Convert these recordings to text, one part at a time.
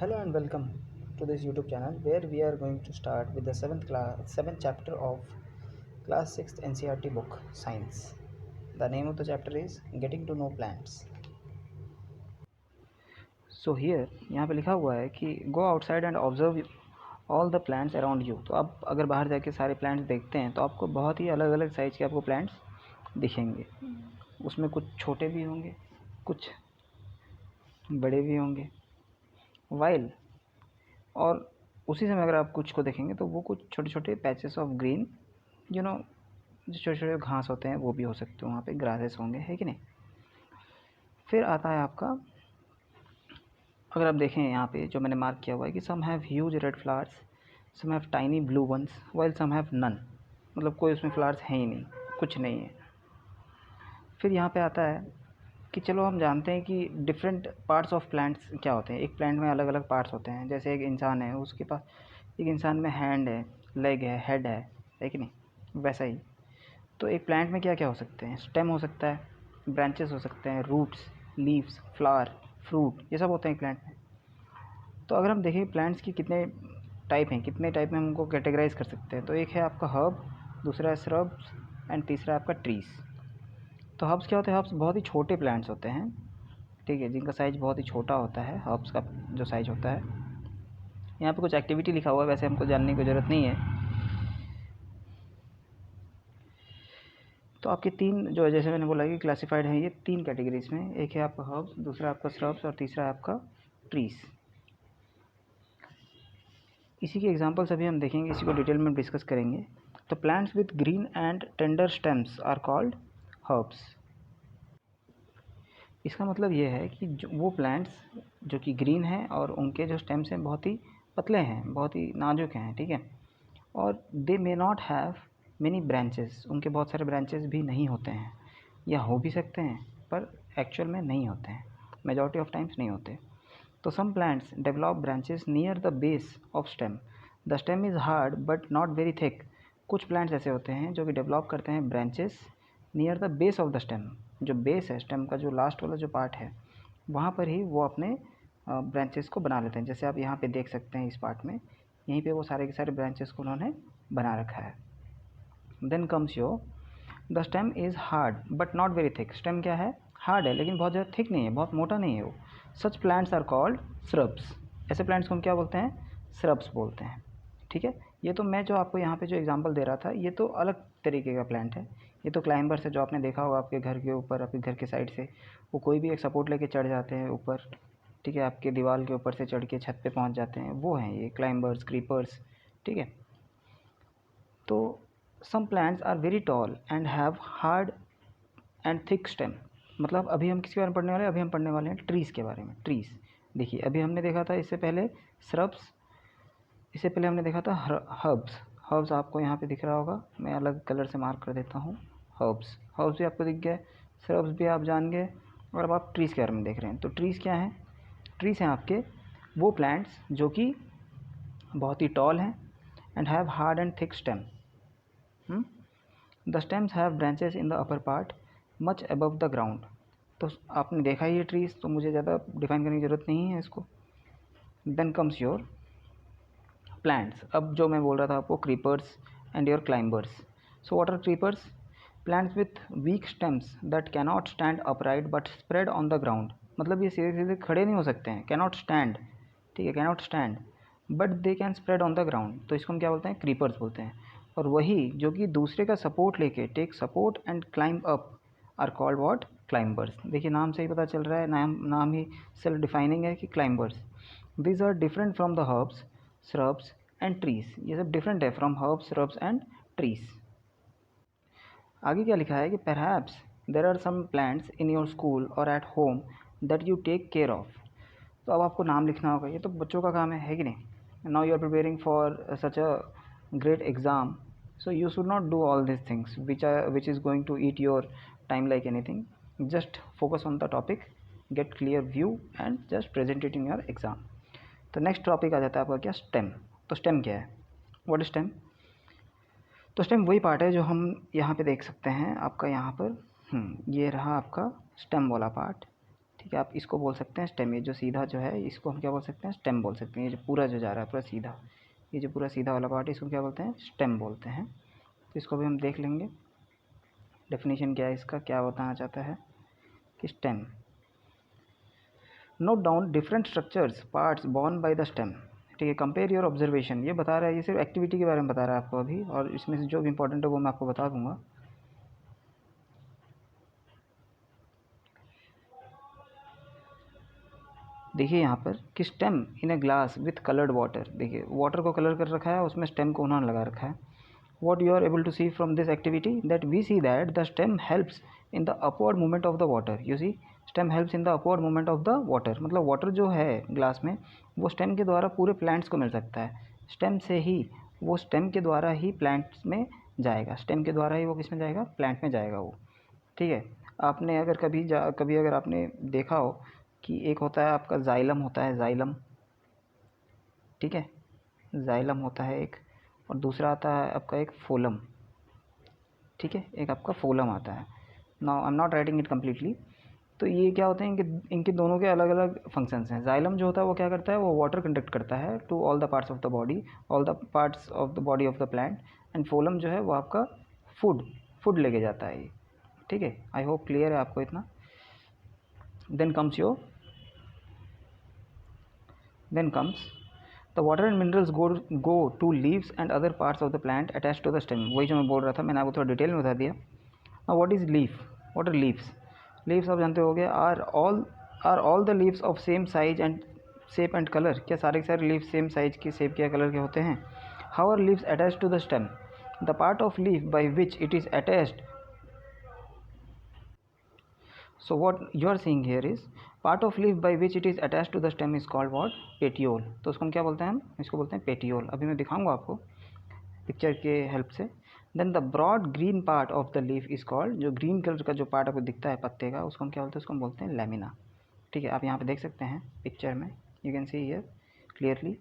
Hello and welcome to this YouTube channel where we are going to start with the seventh chapter of class 6th NCERT book Science. The name of the chapter is Getting to Know Plants. So here यहाँ पे लिखा हुआ है कि go outside and observe all the plants around you. तो आप अगर बाहर जाके सारे प्लांट्स देखते हैं तो आपको बहुत ही अलग अलग साइज़ के आपको प्लांट्स दिखेंगे. उसमें कुछ छोटे भी होंगे, कुछ बड़े भी होंगे. वाइल और उसी समय अगर आप कुछ को देखेंगे तो वो कुछ छोटे छोटे पैचेस ऑफ ग्रीन जो छोटे छोटे घास होते हैं वो भी हो सकते हैं, वहाँ पे ग्रासेस होंगे, है कि नहीं. फिर आता है आपका, अगर आप देखें यहाँ पे जो मैंने मार्क किया हुआ है कि some have huge red flowers, some have tiny blue ones, while some have none. मतलब कोई उसमें फ्लावर्स हैं ही नहीं, कुछ नहीं है. फिर यहाँ पे आता है कि चलो हम जानते हैं कि डिफरेंट पार्ट्स ऑफ प्लांट्स क्या होते हैं. एक प्लांट में अलग अलग पार्ट्स होते हैं. जैसे एक इंसान है, उसके पास एक इंसान में हैंड है, लेग है, हेड है कि नहीं. वैसा ही तो एक प्लांट में क्या क्या हो सकते हैं. स्टेम हो सकता है, ब्रांचेस हो सकते हैं, रूट्स, लीव्स, फ्लावर, फ्रूट, ये सब होते हैं एक प्लांट में. तो अगर हम देखें प्लांट्स की कितने टाइप हैं, कितने टाइप में हम उनको कैटेगराइज कर सकते हैं. तो एक है आपका हर्ब, दूसरा है श्रब्स एंड तीसरा है आपका ट्रीज़. तो हर्ब्स क्या होते हैं. हर्ब्स बहुत ही छोटे प्लांट्स होते हैं, ठीक है, जिनका साइज़ बहुत ही छोटा होता है. हर्ब्स का जो साइज़ होता है, यहाँ पे कुछ एक्टिविटी लिखा हुआ है, वैसे हमको जानने की ज़रूरत नहीं है. तो आपके तीन जो जैसे मैंने बोला कि क्लासिफाइड हैं ये तीन कैटेगरीज में. एक है आपका हर्ब्स, दूसरा आपका श्रब्स और तीसरा है आपका ट्रीज़. इसी के एग्जांपल्स अभी हम देखेंगे, इसी को डिटेल में डिस्कस करेंगे. तो plants with green and tender stems are called herbs. इसका मतलब ये है कि वो प्लांट्स जो कि ग्रीन हैं और उनके जो स्टेम्स हैं बहुत ही पतले हैं, बहुत ही नाजुक हैं, ठीक है. और they may not have many branches, उनके बहुत सारे ब्रांचेस भी नहीं होते हैं, या हो भी सकते हैं पर एक्चुअल में नहीं होते हैं, मेजॉरिटी ऑफ टाइम्स नहीं होते. तो some plants develop branches near the base of stem. The stem is hard but not very thick. कुछ प्लांट्स ऐसे होते हैं जो कि डेवलप करते हैं branches near the base of the stem. जो बेस है स्टेम का, जो लास्ट वाला जो पार्ट है, वहाँ पर ही वो अपने ब्रांचेस को बना लेते हैं. जैसे आप यहाँ पे देख सकते हैं इस पार्ट में, यहीं पे वो सारे के सारे ब्रांचेस को उन्होंने बना रखा है. Then comes your the stem is hard but not very thick. Stem क्या है, हार्ड है लेकिन बहुत ज़्यादा थिक नहीं है, बहुत मोटा नहीं है वो. Such plants are called shrubs. ऐसे प्लांट्स को हम क्या बोलते हैं, श्रब्स बोलते हैं, ठीक है. ये तो मैं जो आपको यहाँ पे जो एग्जांपल दे रहा था ये तो अलग तरीके का प्लांट है. ये तो क्लाइंबर्स है, जो आपने देखा होगा आपके घर के ऊपर, आपके घर के साइड से वो कोई भी एक सपोर्ट लेके चढ़ जाते हैं ऊपर, ठीक है, आपके दीवार के ऊपर से चढ़ के छत पे पहुँच जाते हैं, वो हैं ये क्लाइंबर्स, क्रीपर्स, ठीक है. तो some plants are very tall and have hard and thick stem. मतलब अभी हम किसके बारे में पढ़ने वाले हैं, अभी हम पढ़ने वाले हैं ट्रीज़ के बारे में. ट्रीज़ देखिए, अभी हमने देखा था इससे पहले श्रब्स, इससे पहले हमने देखा था हर्ब्स. हर्ब्स आपको यहाँ पे दिख रहा होगा, मैं अलग कलर से मार्क कर देता हूँ. हर्ब्स हर्ब्स भी आपको दिख गए, श्रब्स भी आप जान गए, और अब आप ट्रीज़ के बारे में देख रहे हैं. तो ट्रीज़ क्या हैं, ट्रीज़ हैं आपके वो प्लांट्स जो कि बहुत ही टॉल हैं and have hard and thick stem. The stems have branches in the upper part much above the ground. तो आपने देखा ही ये ट्रीज़, तो मुझे ज़्यादा डिफाइन करने की ज़रूरत नहीं है इसको. Then comes your plants. अब जो मैं बोल रहा था आपको, creepers and your climbers. So what are creepers, plants with weak stems that cannot stand upright but spread on the ground. मतलब ये सीधे सीधे खड़े नहीं हो सकते हैं, कैनॉट स्टैंड, ठीक है, cannot stand but they can spread on the ground. तो इसको हम क्या बोलते हैं, क्रीपर्स बोलते हैं. और वही जो कि दूसरे का सपोर्ट लेके take support and climb up are called what, climbers. देखिए नाम से ही पता चल रहा है, नाम ही सेल्फ डिफाइनिंग है कि climbers. These are different from the herbs, shrubs and trees. ये सब डिफरेंट है from herbs, shrubs and trees. आगे क्या लिखा है कि perhaps there are some plants in your school और at home that you take care of. तो अब आपको नाम लिखना होगा, ये तो बच्चों का काम है कि नहीं. Now you are preparing for such a great exam, so you should not do all these things which is going to eat your time like anything. Just focus on the topic, get clear view and just present it in your exam. तो next topic आ जाता है आपका क्या, stem. तो stem क्या है, what is stem. तो stem वही पार्ट है जो हम यहाँ पे देख सकते हैं आपका यहाँ पर. ये रहा आपका स्टेम वाला पार्ट, ठीक है। आप इसको बोल सकते हैं स्टेम, ये जो सीधा जो है इसको हम क्या बोल सकते हैं, स्टेम बोल सकते हैं। ये जो पूरा जो जा रहा है पूरा सीधा, ये जो पूरा सीधा वाला पार्ट है इसको क्या बोलते हैं, स्टेम बोलते हैं। तो इसको भी हम देख लेंगे डेफिनेशन क्या है इसका, क्या बताना चाहता है कि stem. Note down different structures parts borne by the stem. ठीक है, कंपेयर योर ऑब्जर्वेशन, ये बता रहा है, ये सिर्फ एक्टिविटी के बारे में बता रहा है आपको अभी, और इसमें से जो भी इंपॉर्टेंट है वो मैं आपको बता दूंगा। देखिए यहाँ पर कि stem in a glass with coloured water, देखिए वाटर को कलर कर रखा है, उसमें स्टेम को उन्होंने लगा रखा है। what you are able to see from this activity, that we see that the stem helps in the upward movement of the water. You see, stem helps in the upward movement of the water, मतलब water जो है glass में वो stem के द्वारा पूरे plants को मिल सकता है। स्टेम से ही वो, स्टेम के द्वारा ही प्लांट्स में जाएगा, स्टेम के द्वारा ही वो किस में जाएगा, प्लांट में जाएगा वो। ठीक है, आपने अगर कभी अगर आपने देखा हो कि एक होता है आपका जाइलम होता है, जाइलम, ठीक है, जाइलम होता है एक, और दूसरा आता है आपका एक फोलम। ठीक है, एक आपका फोलम आता है। Now I am not writing it completely. तो ये क्या होते हैं, इनके दोनों के अलग अलग फंक्शंस हैं। जाइलम जो होता है वो क्या करता है, वो वाटर कंडक्ट करता है to all the parts of the body, all the parts of the body of the plant. And phloem जो है वो आपका फूड लेके जाता है ये। ठीक है, आई होप क्लियर है आपको इतना। Then comes the water and minerals go to leaves and other parts of the plant attached to the stem। वही जो मैं बोल रहा था, मैंने आपको थोड़ा डिटेल में बता दिया। now what is leaf, what are leaves? leaves आप जानते होगे, are all the leaves of same size and shape and color? क्या सारे के सारे leaves सेम साइज के, शेप के, कलर के होते हैं? how are leaves attached to the stem? the part of leaf by which it is attached, so what you are seeing here is part of leaf by which it is attached to the stem is called what, petiole। तो उसको हम क्या बोलते हैं, हम इसको बोलते हैं पेटियोल। अभी मैं दिखाऊंगा आपको पिक्चर के हेल्प से। Then the broad green part of the leaf is called, जो ग्रीन कलर का जो पार्ट आपको दिखता है पत्ते का, उसको हम क्या बोलते हैं, उसको हम बोलते हैं लैमिना। ठीक है, आप यहाँ पे देख सकते हैं पिक्चर में, you can see here clearly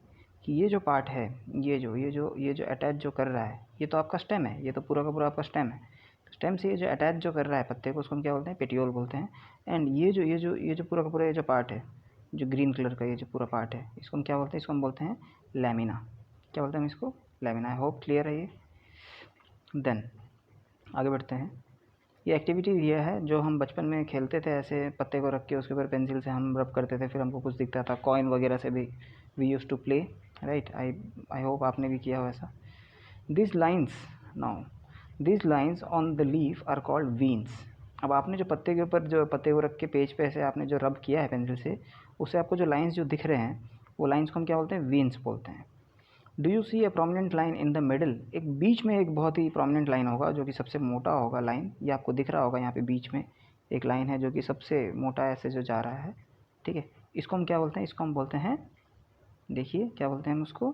कि ये जो पार्ट है, ये जो अटैच जो कर रहा है, ये तो आपका स्टेम है, ये तो पूरा का पूरा आपका स्टेम है। स्टेम से ये जो अटैच जो कर रहा है पत्ते को, उसको हम क्या बोलते हैं, पेटियोल बोलते हैं। एंड ये जो पूरा का पूरा ये जो पार्ट है, जो ग्रीन कलर का ये जो पूरा पार्ट है, इसको हम क्या बोलते हैं, इसको हम बोलते हैं लैमिना। क्या बोलते हैं हम इसको, लैमिना। आई होप क्लियर है ये। देन आगे बढ़ते हैं। ये एक्टिविटी ये है जो हम बचपन में खेलते थे, ऐसे पत्ते को रख के उसके ऊपर पेंसिल से हम रब करते थे, फिर हमको कुछ दिखता था, कॉइन वगैरह से भी we use to play, right. I hope आपने भी किया हो ऐसा। This lines on the leaf are called veins. अब आपने जो पत्ते के ऊपर जो पत्ते को रख के पेज पे ऐसे आपने जो रब किया है पेंसिल से, उससे आपको जो लाइन्स जो दिख रहे हैं, वो लाइन्स को हम क्या बोलते हैं, वीन्स बोलते हैं। Do you see a prominent line in the middle? एक बीच में एक बहुत ही प्रोमिनेंट लाइन होगा जो कि सबसे मोटा होगा लाइन, ये आपको दिख रहा होगा यहाँ पे बीच में एक लाइन है जो कि सबसे मोटा ऐसे जो जा रहा है। ठीक है, इसको हम क्या बोलते हैं, इसको हम बोलते हैं, देखिए क्या बोलते हैं हम उसको,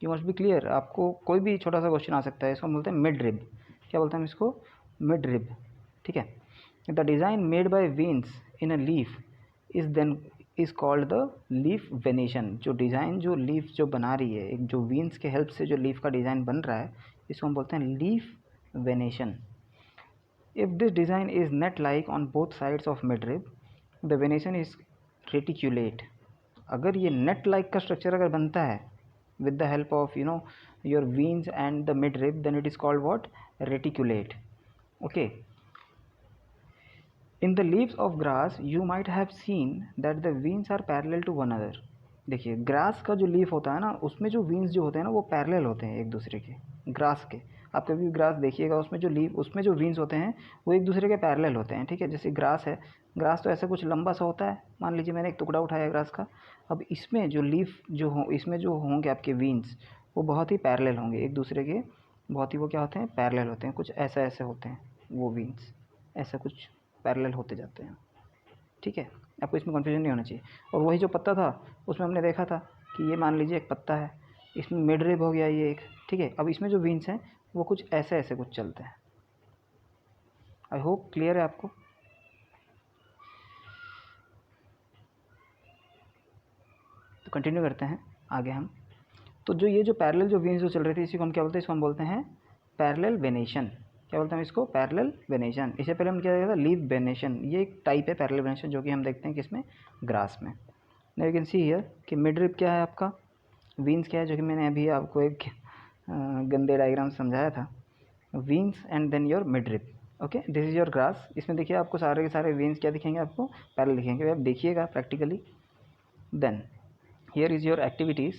यू मस्ट बी क्लियर, आपको कोई भी छोटा सा क्वेश्चन आ सकता है। इसको हम बोलते हैं मिड रिब। क्या बोलते हैं हम इसको, मिड रिब। ठीक है, the design made by veins in a leaf is called the leaf venation. जो डिज़ाइन जो लीफ जो बना रही है, एक जो वीन्स के हेल्प से जो लीफ का डिज़ाइन बन रहा है, इसको हम बोलते हैं leaf venation. If this design is net like on both sides of mid rib, the venation is reticulate. अगर ये नेट लाइक का स्ट्रक्चर अगर बनता है with the help of your veins and the midrib, then it is called what, reticulate। okay, in the leaves of grass you might have seen that the veins are parallel to one another। देखिए grass का जो leaf होता है ना, उसमें जो वीन्स जो होते हैं ना, वो पैरेलल होते हैं एक दूसरे के, ग्रास के। आप कभी भी ग्रास देखिएगा, उसमें जो लीफ, उसमें जो वीन्स होते हैं वो एक दूसरे के पैरेलल होते हैं। ठीक है, जैसे ग्रास है, ग्रास तो ऐसा कुछ लंबा सा होता है, मान लीजिए मैंने एक टुकड़ा उठाया ग्रास का, अब इसमें जो लीफ जो हो, इसमें जो होंगे आपके वीन्स, वो बहुत ही पैरेलल होंगे एक दूसरे के, बहुत ही वो क्या होते हैं, पैरेलल होते हैं, कुछ ऐसा ऐसे होते हैं वो वीन्स, ऐसा कुछ पैरेलल होते जाते हैं। ठीक है, आपको इसमें कन्फ्यूजन नहीं होना चाहिए। और वही जो पत्ता था उसमें हमने देखा था कि ये मान लीजिए एक पत्ता है, इसमें मिड रिब हो गया ये एक। ठीक है, अब इसमें जो वीन्स हैं वो कुछ ऐसे ऐसे कुछ चलते हैं। आई होप क्लियर है आपको। तो कंटिन्यू करते हैं आगे हम। तो जो ये जो पैरेलल जो वीन्स जो चल रही थी, इसी को हम क्या बोलते हैं, इसको हम बोलते हैं पैरेलल वेनेशन। क्या बोलते हैं इसको, पैरेलल वेनेशन। इससे पहले हम क्या देखा था, लीफ वेनेशन। ये एक टाइप है पैरेलल वेनेशन जो कि हम देखते हैं किसमें, ग्रास में। Now you can see here कि मिड रिप क्या है आपका, वीन्स क्या है, जो कि मैंने अभी आपको एक गंदे डायग्राम समझाया था, veins and then your mid rib. Okay, this is your grass. इसमें देखिए आपको सारे के सारे वीन्स क्या दिखेंगे, आपको पैरेलल दिखेंगे। आप देखिएगा practically. Then here is your activities,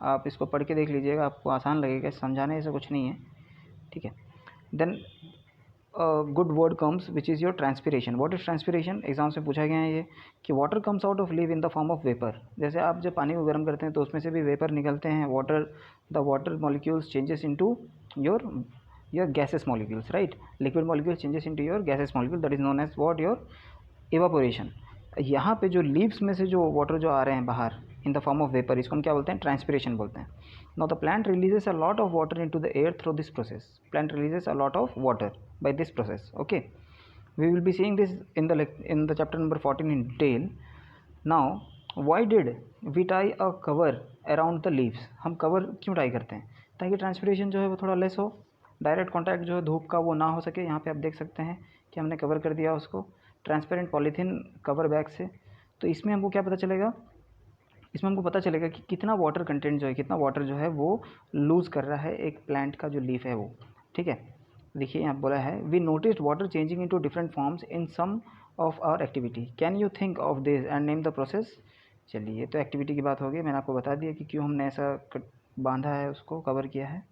आप इसको पढ़ के देख लीजिएगा, आपको आसान लगेगा, समझाने से कुछ नहीं है, ठीक है। Then good word comes which is your transpiration. What is transpiration, exam से पूछा गया है ये, कि water comes out of leave in the form of vapour. जैसे आप जब पानी को गर्म करते हैं तो उसमें से भी वेपर निकलते हैं, water, the water molecules changes into your gaseous molecules, right? Liquid molecule changes into your gaseous molecule, that is known as what, your evaporation। यहाँ पे जो लीव्स में से जो वाटर जो आ रहे हैं बाहर in the form of vapour, इसको हम क्या बोलते हैं, ट्रांसपिरेशन बोलते हैं। Now the plant releases a lot of water into the air through this process. Plant releases a lot of water by this process. Okay, we will be seeing this in the chapter number 14 in detail. Now why did we tie a cover around the leaves. हम cover क्यों tie करते हैं, ताकि transpiration जो है वो थोड़ा less हो, डायरेक्ट कॉन्टैक्ट जो है धूप का वो ना हो सके। यहाँ पे आप देख सकते हैं कि हमने कवर कर दिया उसको ट्रांसपेरेंट पॉलीथीन कवर बैग से। तो इसमें हमको क्या पता चलेगा, इसमें हमको पता चलेगा कि कितना वाटर कंटेंट जो है, कितना वाटर जो है वो लूज़ कर रहा है एक प्लांट का जो लीफ है वो, ठीक है। देखिए यहाँ बोला है, we noticed water changing into different forms in some of our activity, can you think of this and name the process. चलिए, तो एक्टिविटी की बात होगी, मैंने आपको बता दिया कि क्यों हमने ऐसा बांधा है, उसको कवर किया है।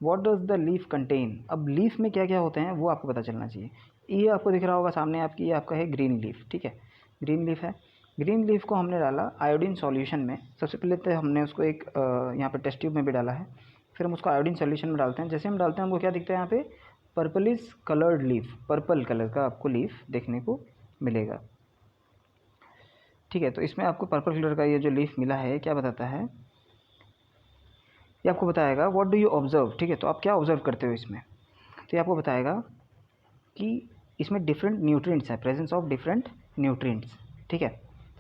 What does the leaf contain. अब लीफ में क्या क्या होते हैं वो आपको पता चलना चाहिए। ये आपको दिख रहा होगा सामने आपकी, ये आपका है ग्रीन लीफ, ठीक है, ग्रीन लीफ है। ग्रीन लीफ को हमने डाला आयोडीन सॉल्यूशन में। सबसे पहले तो हमने उसको एक यहाँ पे टेस्ट ट्यूब में भी डाला है, फिर हम उसको आयोडीन सॉल्यूशन में डालते हैं। जैसे हम डालते हैं हमको क्या दिखता है यहाँ पे, purplish coloured leaf, purple colour का आपको लीफ देखने को मिलेगा, ठीक है। तो इसमें आपको पर्पल कलर का ये जो लीफ मिला है, क्या बताता है, ये आपको बताएगा व्हाट डू यू ऑब्जर्व, ठीक है। तो आप क्या ऑब्जर्व करते हो इसमें, तो ये आपको बताएगा कि इसमें डिफरेंट न्यूट्रिएंट्स हैं, प्रेजेंस ऑफ डिफरेंट न्यूट्रिएंट्स, ठीक है,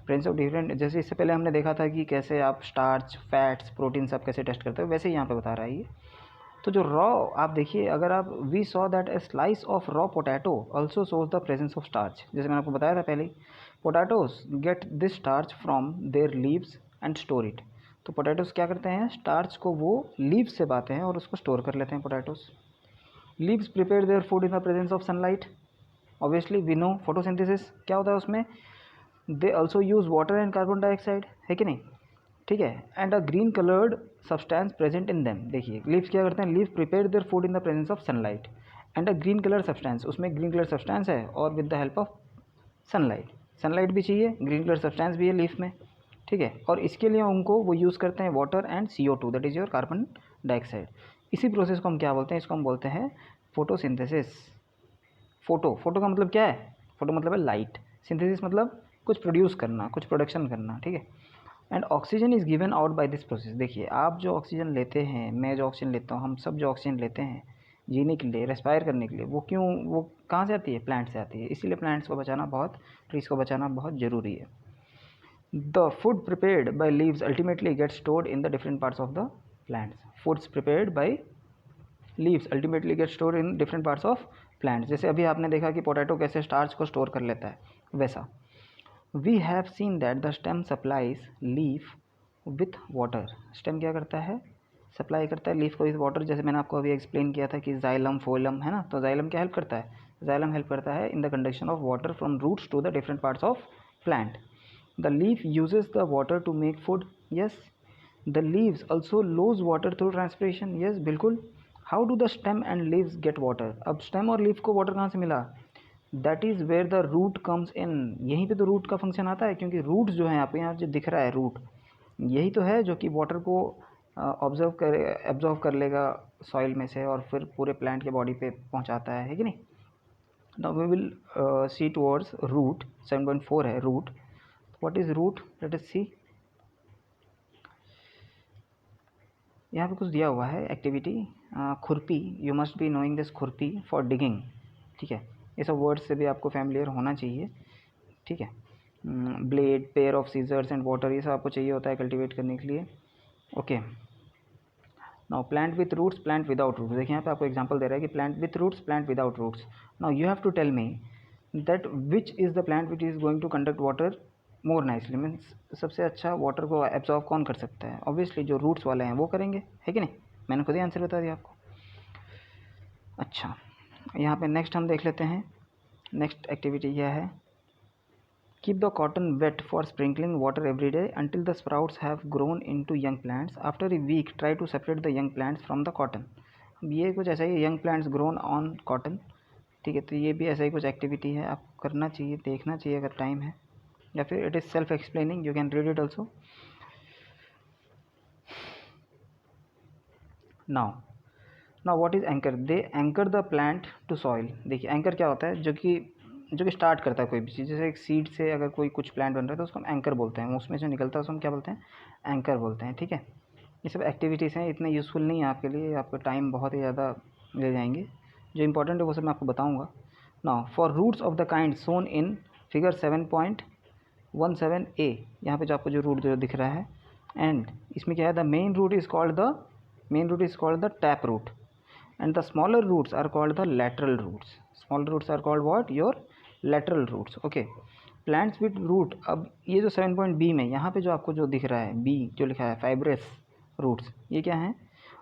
प्रेजेंस ऑफ डिफरेंट। जैसे इससे पहले हमने देखा था कि कैसे आप स्टार्च, फैट्स, प्रोटीन सब कैसे टेस्ट करते हो, वैसे ही यहाँ पे बता रहा है ये। तो जो रॉ आप देखिए, अगर आप, we saw that a slice of raw potato also shows the presence of starch. जैसे मैंने आपको बताया था पहले, potatoes get this starch from their leaves and store it. तो पोटैटोज क्या करते हैं, स्टार्च को वो लीव्स से पाते हैं और उसको स्टोर कर लेते हैं potatoes. Leaves prepare their food in the presence of sunlight. Obviously we know photosynthesis क्या होता है उसमें, they also use water and carbon dioxide, है कि नहीं, ठीक है। And a green coloured substance present in them. देखिए लीव्स क्या करते हैं, leave prepare their food in the presence of sunlight and a green colour substance, उसमें ग्रीन कलर सब्सटेंस है और with the help of sunlight. Sunlight भी चाहिए, green colour substance भी है लीफ में, ठीक है। और इसके लिए उनको वो यूज़ करते हैं water and CO2, that is your carbon dioxide. इसी प्रोसेस को हम क्या बोलते हैं, इसको हम बोलते हैं फोटोसिंथेसिस। फोटो का मतलब क्या है, फोटो मतलब है लाइट, सिंथेसिस मतलब कुछ प्रोड्यूस करना, कुछ प्रोडक्शन करना, ठीक है। And oxygen is given out by this process. देखिए आप जो ऑक्सीजन लेते हैं, मैं जो ऑक्सीजन लेता हूँ, हम सब जो ऑक्सीजन लेते हैं जीने के लिए, रेस्पायर करने के लिए, वो क्यों, वो कहाँ से आती है, प्लांट से आती है। इसीलिए प्लांट्स को बचाना बहुत, ट्रीज़ को बचाना बहुत ज़रूरी है। The food prepared by leaves ultimately get stored in the different parts of the plants. Foods prepared by leaves ultimately get store in different parts of plants. जैसे अभी आपने देखा कि पोटैटो कैसे स्टार्च को स्टोर कर लेता है, वैसा we have seen that the stem supplies leaf with water. Stem क्या करता है, सप्लाई करता है लीफ को विथ वाटर। जैसे मैंने आपको अभी एक्सप्लेन किया था कि जाइलम, फोलम, है ना, तो जाइलम क्या हेल्प करता है, जाइलम हेल्प करता है in the conduction of water from roots to the different parts of plant. The leaf uses the water to make food, yes. The leaves also lose water through transpiration, yes, बिल्कुल। How do the stem and leaves get water. अब stem और leaf को water कहाँ से मिला, that is where the root comes in. यहीं पे तो रूट का फंक्शन आता है, क्योंकि रूट्स जो हैं आपको यहाँ जो दिख रहा है रूट, यही तो है जो कि वाटर को एब्जॉर्व कर लेगा सॉइल में से और फिर पूरे प्लांट के बॉडी पे पहुँचाता है कि नहीं। Now we will see towards root. 7.4 है root. What is root, let us see. यहाँ पे कुछ दिया हुआ है एक्टिविटी, खुरपी, you must be knowing this, खुरपी फॉर डिगिंग, ठीक है। ये सब वर्ड्स से भी आपको फैमिलियर होना चाहिए, ठीक है। Blade, pair of scissors and water, ये सब आपको चाहिए होता है कल्टीवेट करने के लिए, okay. Now plant with roots, plant without roots. देखिए यहाँ पे आपको एग्जांपल दे रहा है कि plant with roots, plant without roots. Now you have to tell me that which is the plant which is going to conduct water more nicely, means सबसे अच्छा वाटर को एब्जॉर्व कौन कर सकता है? ऑब्वियसली जो रूट्स वाले हैं वो करेंगे, है कि नहीं? मैंने खुद ही आंसर बता दिया आपको। अच्छा, यहाँ पे नेक्स्ट हम देख लेते हैं। नेक्स्ट एक्टिविटी यह है, keep the cotton wet for sprinkling water every day until the sprouts have grown into young plants. After a week try to separate the young plants from the cotton. अब ये कुछ ऐसा ही, young plants grown on cotton, ठीक है? तो ये भी ऐसा ही कुछ एक्टिविटी है, आपको करना चाहिए, देखना चाहिए अगर टाइम है, या फिर it is self explaining, you can read it also. Now what is anchor? They anchor the plant to soil. देखिए एंकर क्या होता है? जो कि स्टार्ट करता है कोई भी चीज़। जैसे एक सीड से अगर कोई कुछ प्लांट बन रहा है तो उसको हम एंकर बोलते हैं, उसमें जो निकलता है उसको हम क्या बोलते हैं? एंकर बोलते हैं, ठीक है? ये सब एक्टिविटीज़ हैं, इतने यूज़फुल नहीं है आपके लिए, आपका टाइम बहुत ही ज़्यादा ले जाएंगे। जो इंपॉर्टेंट है वो सब मैं आपको बताऊँगा। Now for roots of the kind shown in figure 7.17a, यहाँ पे जो आपको जो रूट जो दिख रहा है, एंड इसमें क्या है? The main root is called the tap root, and the smaller roots are called the lateral roots. Smaller roots are called what? Your lateral roots. Okay. Plants with root, अब ये जो 7.b में यहाँ पे जो आपको जो दिख रहा है b जो लिखा है fibrous roots, ये क्या है?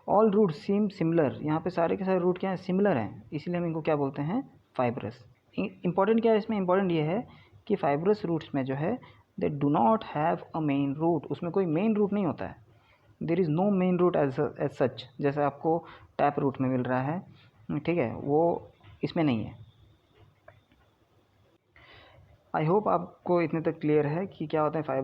All roots seem similar. यहाँ पे सारे के सारे रूट क्या है? सिमिलर हैं, इसीलिए हम इनको क्या बोलते हैं? फाइब्रस। इंपॉर्टेंट क्या है इसमें? इंपॉर्टेंट ये है कि फाइब्रस रूट्स में जो है they do not have a main root, उसमें कोई मेन रूट नहीं होता है। There is no main root as such, जैसे आपको टैप रूट में मिल रहा है, ठीक है? वो इसमें नहीं है। आई होप आपको इतने तक क्लियर है कि क्या होता है फाइबर